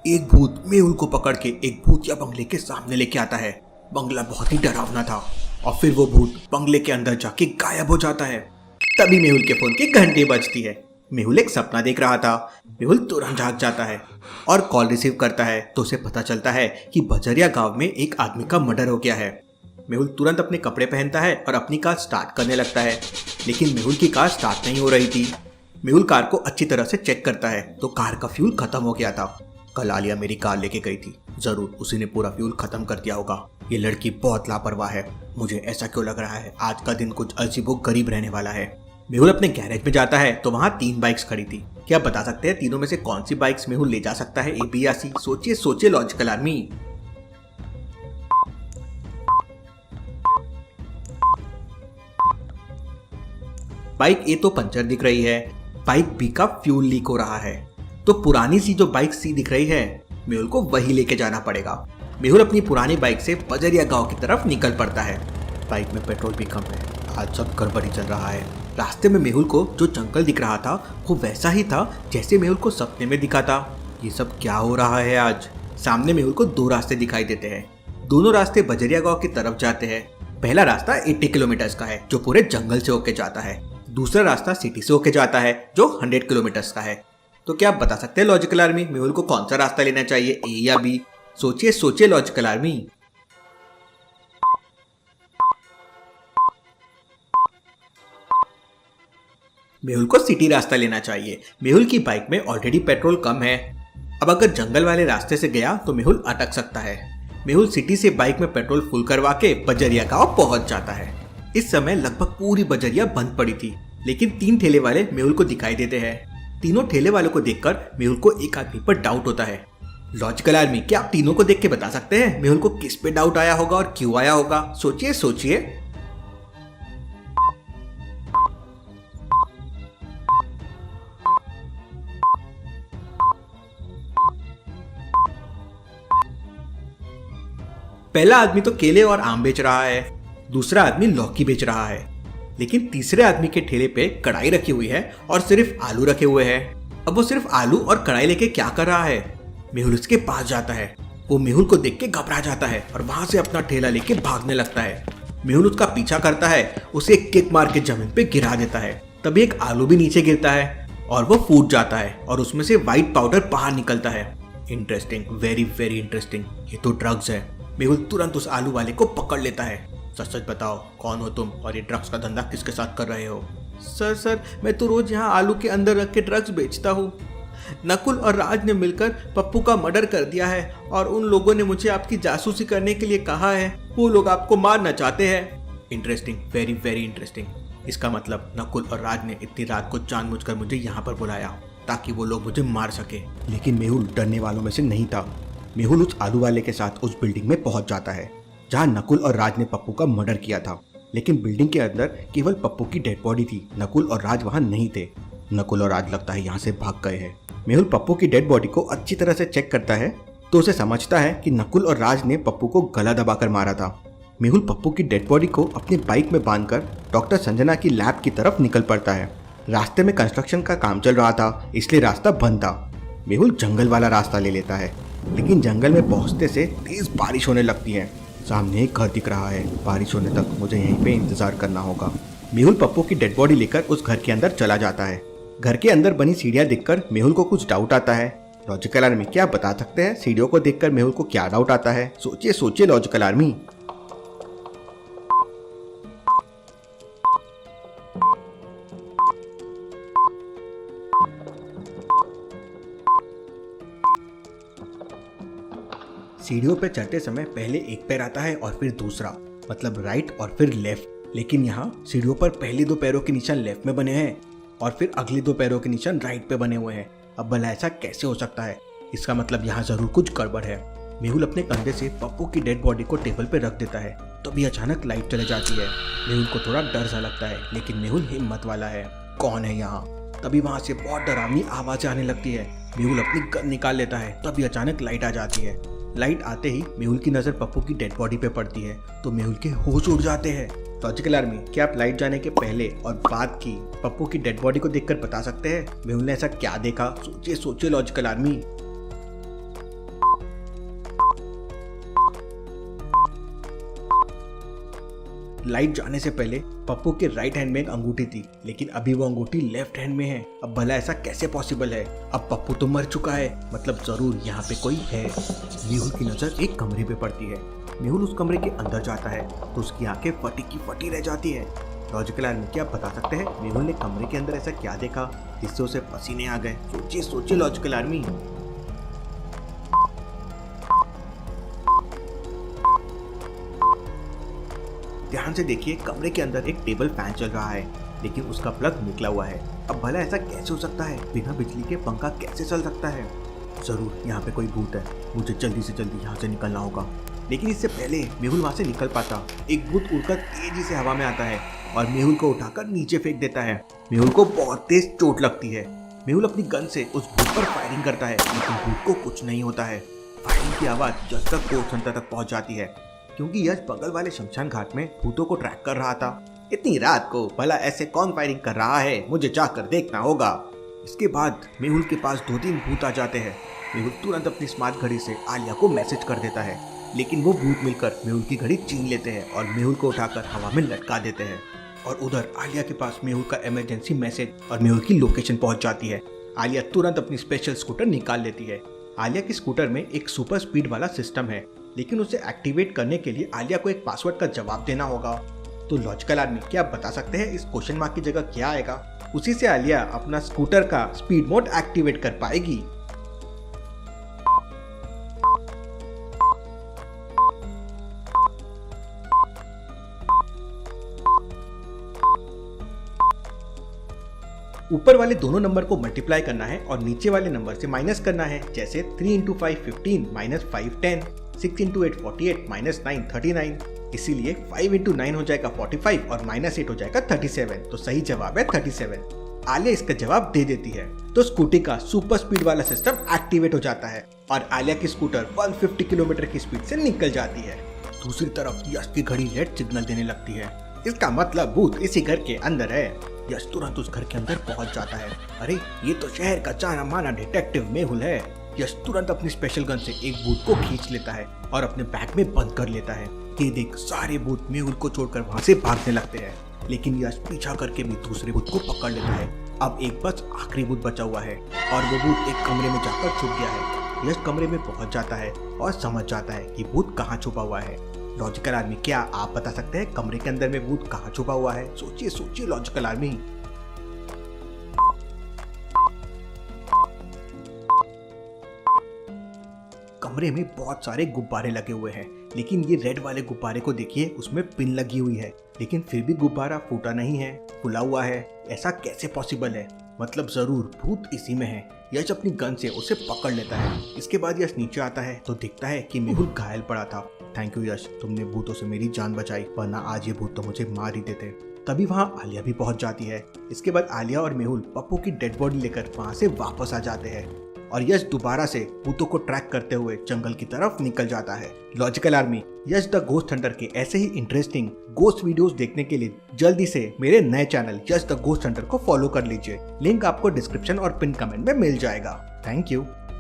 एक भूत मेहुल को पकड़ के एक भूतिया बंगले के सामने लेके आता है। बंगला बहुत ही डरावना था और फिर वो भूत बंगले के अंदर जाके गायब हो जाता है। तभी मेहुल के फोन की घंटी बजती है। मेहुल एक सपना देख रहा था। मेहुल तुरंत जाग जाता है और कॉल रिसीव करता है तो उसे पता चलता है कि बजरिया गांव में एक आदमी का मर्डर हो गया है। मेहुल तुरंत अपने कपड़े पहनता है और अपनी कार स्टार्ट करने लगता है, लेकिन मेहुल की कार स्टार्ट नहीं हो रही थी। मेहुल कार को अच्छी तरह से चेक करता है तो कार का फ्यूल खत्म हो गया था। कल आलिया मेरी कार लेके गई थी, जरूर उसी ने पूरा फ्यूल खत्म कर दिया होगा। ये लड़की बहुत लापरवाह है। मुझे ऐसा क्यों लग रहा है आज का दिन कुछ अजीबो गरीब रहने वाला है। मेहुल अपने गैरेज में जाता है तो वहाँ 3 बाइक्स खड़ी थी। क्या आप बता सकते हैं तीनों में से कौन सी बाइक्स मेहुल ले जा सकता है, ए बी या सी? सोचिए सोचिए लॉजिकल आर्मी। बाइक ए तो पंचर दिख रही है, बाइक बी का फ्यूल लीक हो रहा है, तो पुरानी सी जो बाइक सी दिख रही है मेहुल को वही लेके जाना पड़ेगा। मेहुल अपनी पुरानी बाइक से बजरिया गांव की तरफ निकल पड़ता है। बाइक में पेट्रोल भी कम है, आज सब गड़बड़ी चल रहा है। रास्ते में मेहुल को जो जंगल दिख रहा था वो वैसा ही था जैसे मेहुल को सपने में दिखा था। ये सब क्या हो रहा है आज? सामने मेहुल को 2 रास्ते दिखाई देते हैं। दोनों रास्ते बजरिया गांव की तरफ जाते हैं। पहला रास्ता 80 किलोमीटर का है जो पूरे जंगल से होके जाता है। दूसरा रास्ता सिटी से होके जाता है जो 100 किलोमीटर का है। तो क्या आप बता सकते हैं लॉजिकल आर्मी मेहुल को कौन सा रास्ता लेना चाहिए, ए या बी? सोचिए सोचिए लॉजिकल आर्मी। मेहुल को सिटी रास्ता लेना चाहिए। मेहुल की बाइक में ऑलरेडी पेट्रोल कम है। अब अगर जंगल वाले रास्ते से गया तो मेहुल अटक सकता है। मेहुल सिटी से बाइक में पेट्रोल फुल करवा के बजरिया गांव पहुंच जाता है। इस समय लगभग पूरी बजरिया बंद पड़ी थी, लेकिन 3 ठेले वाले मेहुल को दिखाई देते हैं। तीनों ठेले वालों को देखकर मेहुल को एक आदमी पर डाउट होता है। लॉजिकल आर्मी, क्या आप तीनों को देख के बता सकते हैं मेहुल को किस पे डाउट आया होगा और क्यों आया होगा? सोचिए सोचिए। पहला आदमी तो केले और आम बेच रहा है, दूसरा आदमी लौकी बेच रहा है, लेकिन तीसरे आदमी के ठेले पे कढ़ाई रखी हुई है और सिर्फ आलू रखे हुए हैं। अब वो सिर्फ आलू और कढ़ाई लेके क्या कर रहा है? मेहुल उसके पास जाता है। वो मेहुल को देख के घबरा जाता है और वहां से अपना ठेला लेके भागने लगता है। मेहुल उसका पीछा करता है, उसे एक किक मार के जमीन पे गिरा देता है। तभी एक आलू भी नीचे गिरता है और वो फूट जाता है और उसमें से व्हाइट पाउडर बाहर निकलता है। Interesting, very very interesting. ये तो ड्रग्स है। मेहुल तुरंत उस आलू वाले को पकड़ लेता है। सच सच बताओ, कौन हो तुम और ये ड्रग्स का धंधा किसके साथ कर रहे हो? सर मैं तो रोज यहाँ आलू के अंदर रख के ड्रग्स बेचता हूँ। नकुल और राज ने मिलकर पप्पू का मर्डर कर दिया है और उन लोगों ने मुझे आपकी जासूसी करने के लिए कहा है। वो लोग आपको मारना चाहते हैं। Interesting, very very interesting. इसका मतलब नकुल और राज ने इतनी रात को जानबूझकर मुझे यहाँ पर बुलाया ताकि वो लोग मुझे मार सके। लेकिन मेहुल डरने वालों में से नहीं था। मेहुल उस आलू वाले के साथ उस बिल्डिंग में पहुंच जाता है जहां नकुल और राज ने पप्पू का मर्डर किया था। लेकिन बिल्डिंग के अंदर केवल पप्पू की डेड बॉडी थी। नकुल और राज वहां नहीं थे। नकुल और राज लगता है यहाँ से भाग गए हैं। मेहुल पप्पू की डेड बॉडी को अच्छी तरह से चेक करता है तो उसे समझता है कि नकुल और राज ने पप्पू को गला दबाकर मारा था। मेहुल पप्पू की डेड बॉडी को अपनी बाइक में बांधकर डॉक्टर संजना की लैब की तरफ निकल पड़ता है। रास्ते में कंस्ट्रक्शन का काम चल रहा था, इसलिए रास्ता बंद था। मेहुल जंगल वाला रास्ता ले लेता है, लेकिन जंगल में पहुंचते से तेज बारिश होने लगती है। सामने एक घर दिख रहा है। बारिश होने तक मुझे यहीं पे इंतजार करना होगा। मेहुल पप्पू की डेड बॉडी लेकर उस घर के अंदर चला जाता है। घर के अंदर बनी सीढ़ियां देखकर मेहुल को कुछ डाउट आता है। लॉजिकल आर्मी, क्या आप बता सकते हैं सीढ़ियों को देखकर मेहुल को क्या डाउट आता है? सोचिए सोचिए लॉजिकल आर्मी। सीढ़ियों पर चढ़ते समय पहले एक पैर आता है और फिर दूसरा, मतलब राइट और फिर लेफ्ट। लेकिन यहाँ सीढ़ियों पर पहले 2 पैरों के निशान लेफ्ट में बने हैं और फिर अगले 2 पैरों के निशान राइट पे बने हुए हैं। अब भला ऐसा कैसे हो सकता है? इसका मतलब यहाँ जरूर कुछ गड़बड़ है। मेहुल अपने कंधे से पप्पू की डेड बॉडी को टेबल पे रख देता है। तभी अचानक लाइट चले जाती है। मेहुल को थोड़ा डर सा लगता है, लेकिन मेहुल हिम्मत वाला है। कौन है यहाँ? तभी वहाँ से बहुत डरावनी आवाजें आने लगती है। मेहुल अपनी गन निकाल लेता है। तभी अचानक लाइट आ जाती है। लाइट आते ही मेहुल की नजर पप्पू की डेड बॉडी पे पड़ती है तो मेहुल के होश उड़ जाते हैं। लॉजिकल आर्मी, क्या आप लाइट जाने के पहले और बाद की पप्पू की डेड बॉडी को देखकर बता सकते हैं मेहुल ने ऐसा क्या देखा? सोचिए सोचिए लॉजिकल आर्मी। लाइट जाने से पहले पप्पू के राइट हैंड में एक अंगूठी थी, लेकिन अभी वो अंगूठी लेफ्ट हैंड में है। अब भला ऐसा कैसे पॉसिबल है? अब पप्पू तो मर चुका है, मतलब जरूर यहाँ पे कोई है। मेहुल की नजर एक कमरे पे पड़ती है। मेहुल उस कमरे के अंदर जाता है तो उसकी आंखें फटी की फटी रह जाती है। लॉजिकल आर्मी, क्या आप बता सकते हैं मेहुल ने कमरे के अंदर ऐसा क्या देखा जिससे उसे पसीने आ गए? सोचिए सोचिए लॉजिकल आर्मी। ध्यान से देखिए, कमरे के अंदर एक टेबल फैन चल रहा है, लेकिन उसका प्लग निकला हुआ है। अब भला ऐसा कैसे हो सकता है? बिना बिजली के पंखा कैसे चल सकता है? जरूर यहाँ पे कोई भूत है, मुझे जल्दी से जल्दी यहाँ से निकलना होगा। लेकिन इससे पहले मेहुल वहाँ से निकल पाता, एक भूत उड़कर तेजी से हवा में आता है और मेहुल को उठाकर नीचे फेंक देता है। मेहुल को बहुत तेज चोट लगती है। मेहुल अपनी गन से उस भूत पर फायरिंग करता है, लेकिन भूत को कुछ नहीं होता है। फायरिंग की आवाज जज तक गोश्त हंटर तक पहुंच जाती है, क्योंकि यश बगल वाले शमशान घाट में भूतों को ट्रैक कर रहा था। इतनी रात को भला ऐसे कौन फायरिंग कर रहा है? मुझे जाकर देखना होगा। इसके बाद मेहुल के पास 2-3 भूत आ जाते हैं। मेहुल तुरंत अपनी स्मार्ट घड़ी से आलिया को मैसेज कर देता है, लेकिन वो भूत मिलकर मेहुल की घड़ी छीन लेते हैं और मेहुल को उठाकर हवा में लटका देते हैं। और उधर आलिया के पास मेहुल का इमरजेंसी मैसेज और मेहुल की लोकेशन पहुंच जाती है। आलिया तुरंत अपनी स्पेशल स्कूटर निकाल लेती है। आलिया की स्कूटर में एक सुपर स्पीड वाला सिस्टम है, लेकिन उसे एक्टिवेट करने के लिए आलिया को एक पासवर्ड का जवाब देना होगा। तो लॉजिकल आर्मी, क्या आप बता सकते हैं इस क्वेश्चन मार्क की जगह क्या आएगा? उसी से आलिया अपना स्कूटर का स्पीड मोड एक्टिवेट कर पाएगी। ऊपर वाले दोनों नंबर को मल्टीप्लाई करना है और नीचे वाले नंबर से माइनस करना है, जैसे 3 × 5 15 -5 10, 6 × 8 48 -9 39। इसीलिए 5 × 9 हो जाएगा 45 और -8 हो जाएगा 37। तो सही जवाब है 37। आलिया इसका जवाब दे देती है तो स्कूटी का सुपर स्पीड वाला सिस्टम एक्टिवेट हो जाता है और आलिया की स्कूटर 150 किलोमीटर की स्पीड से निकल जाती है। दूसरी तरफ यश की घड़ी रेड सिग्नल देने लगती है। इसका मतलब भूत इसी घर के अंदर है। यश तुरंत उस घर के अंदर पहुंच जाता है। अरे ये तो शहर का जाना माना डिटेक्टिव मेहुल है। यश तुरंत अपनी स्पेशल गन से एक भूत को खींच लेता है और अपने बैग में बंद कर लेता है। ये देख सारे भूत मेहुल को छोड़कर वहाँ से भागने लगते हैं, लेकिन यश पीछा करके भी दूसरे भूत को पकड़ लेता है। अब एक बस आखिरी भूत बचा हुआ है और वो भूत एक कमरे में जाकर छुप गया है। यश कमरे में पहुंच जाता है और समझ जाता है कि भूत कहाँ छुपा हुआ है। लॉजिकल आर्मी, क्या आप बता सकते हैं कमरे के अंदर में भूत कहाँ छुपा हुआ है? सोचिए सोचिए लॉजिकल आर्मी। कमरे में बहुत सारे गुब्बारे लगे हुए हैं, लेकिन ये रेड वाले गुब्बारे को देखिए, उसमें पिन लगी हुई है, लेकिन फिर भी गुब्बारा फूटा नहीं है, खुला हुआ है। ऐसा कैसे पॉसिबल है? मतलब जरूर भूत इसी में है। यश अपनी गन से उसे पकड़ लेता है। इसके बाद यश नीचे आता है तो दिखता है कि मेहुल घायल पड़ा था। थैंक यू यश, तुमने भूतों से मेरी जान बचाई, वरना आज ये भूत तो मुझे मार ही देते। तभी वहाँ आलिया भी पहुंच जाती है। इसके बाद आलिया और मेहुल पप्पू की डेड बॉडी लेकर वहाँ से वापस आ जाते हैं और यश दोबारा से भूतों को ट्रैक करते हुए जंगल की तरफ निकल जाता है। Logical army, Yash the ghost Hunter के ऐसे ही इंटरेस्टिंग गोस्ट वीडियोस देखने के लिए जल्दी से मेरे नए channel Yash the ghost Hunter को फॉलो कर लीजिए। लिंक आपको डिस्क्रिप्शन और पिन कमेंट में मिल जाएगा। Thank you.